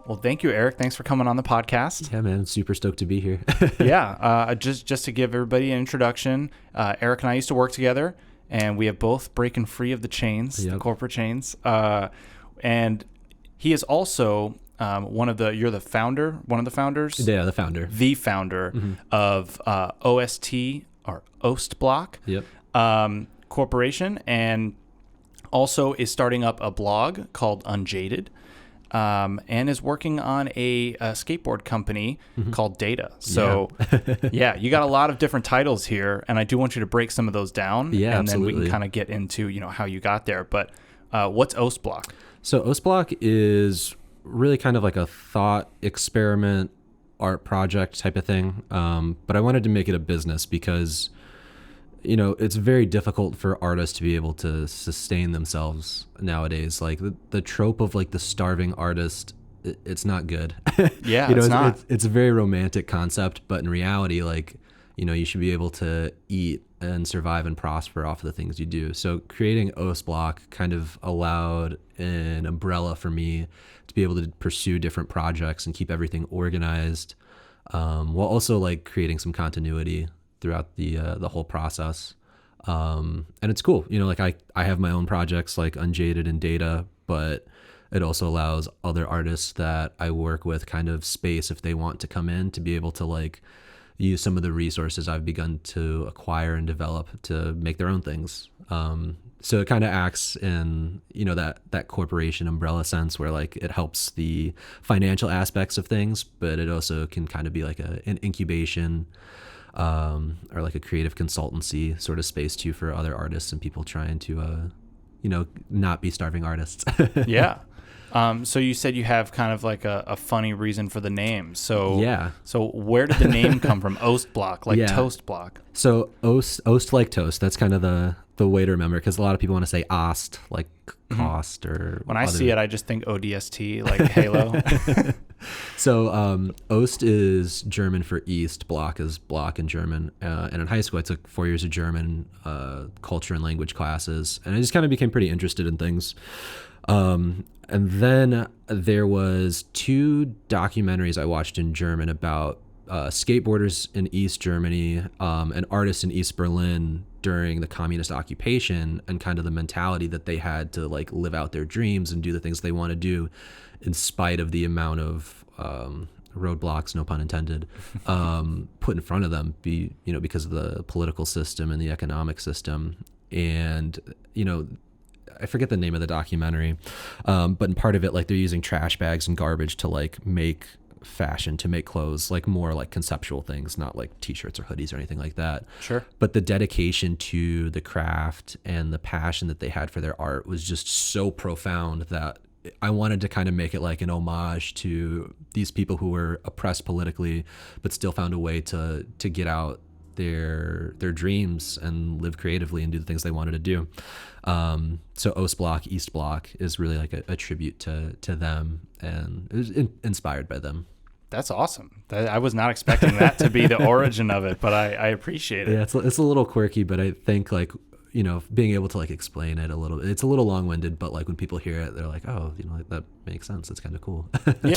Well, thank you, Eric. Thanks for coming on the podcast. Yeah, man. Super stoked to be here. Yeah. Just to give everybody an introduction, Eric and I used to work together, and we have both broken free of the chains, the corporate chains. And he is also you're the founder, one of the founders? Yeah, the founder. The founder of OST or OSTbloc Corporation, and also is starting up a blog called Unjaded. And is working on a skateboard company called Data. So, yeah, you got a lot of different titles here, and I do want you to break some of those down. Yeah, and absolutely. then we can kind of get into how you got there. But what's OSTbloc? So OSTbloc is really kind of like a thought experiment, art project type of thing. But I wanted to make it a business because it's very difficult for artists to be able to sustain themselves nowadays. Like the trope of like the starving artist, it's not good. Yeah, it's not. It's a very romantic concept, but in reality, like, you should be able to eat and survive and prosper off of the things you do. So creating OSTbloc kind of allowed an umbrella for me to be able to pursue different projects and keep everything organized, while also like creating some continuity throughout the whole process. And it's cool. Like I have my own projects like Unjaded and Data, but it also allows other artists that I work with kind of space if they want to come in to be able to like use some of the resources I've begun to acquire and develop to make their own things. So it kind of acts in, that corporation umbrella sense where like it helps the financial aspects of things, but it also can kind of be like an incubation, or like a creative consultancy sort of space too for other artists and people trying to, not be starving artists. Yeah. So you said you have kind of like a funny reason for the name. So yeah. So where did the name come from? OSTbloc, like toast block. So ost like toast. That's kind of the way to remember, because a lot of people want to say ost, like cost or. When I see it, I just think ODST, like Halo. So Ost is German for East, Block is block in German. And in high school, I took 4 years of German culture and language classes, and I just kind of became pretty interested in things. And then there was 2 documentaries I watched in German about skateboarders in East Germany and artists in East Berlin during the communist occupation, and kind of the mentality that they had to like live out their dreams and do the things they want to do in spite of the amount of roadblocks, no pun intended, put in front of them, because of the political system and the economic system. And, I forget the name of the documentary, but in part of it, like they're using trash bags and garbage to like make fashion, to make clothes, like more like conceptual things, not like t-shirts or hoodies or anything like that. Sure. But the dedication to the craft and the passion that they had for their art was just so profound that I wanted to kind of make it like an homage to these people who were oppressed politically, but still found a way to get out their dreams and live creatively and do the things they wanted to do. So OSTbloc, Eastbloc is really like a tribute to them, and it was inspired by them. That's awesome. I was not expecting that to be the origin of it, but I appreciate it. Yeah, it's a little quirky, but I think like, being able to like explain it a little, it's a little long-winded, but like when people hear it, they're like, oh, that makes sense. It's kind of cool. Yeah.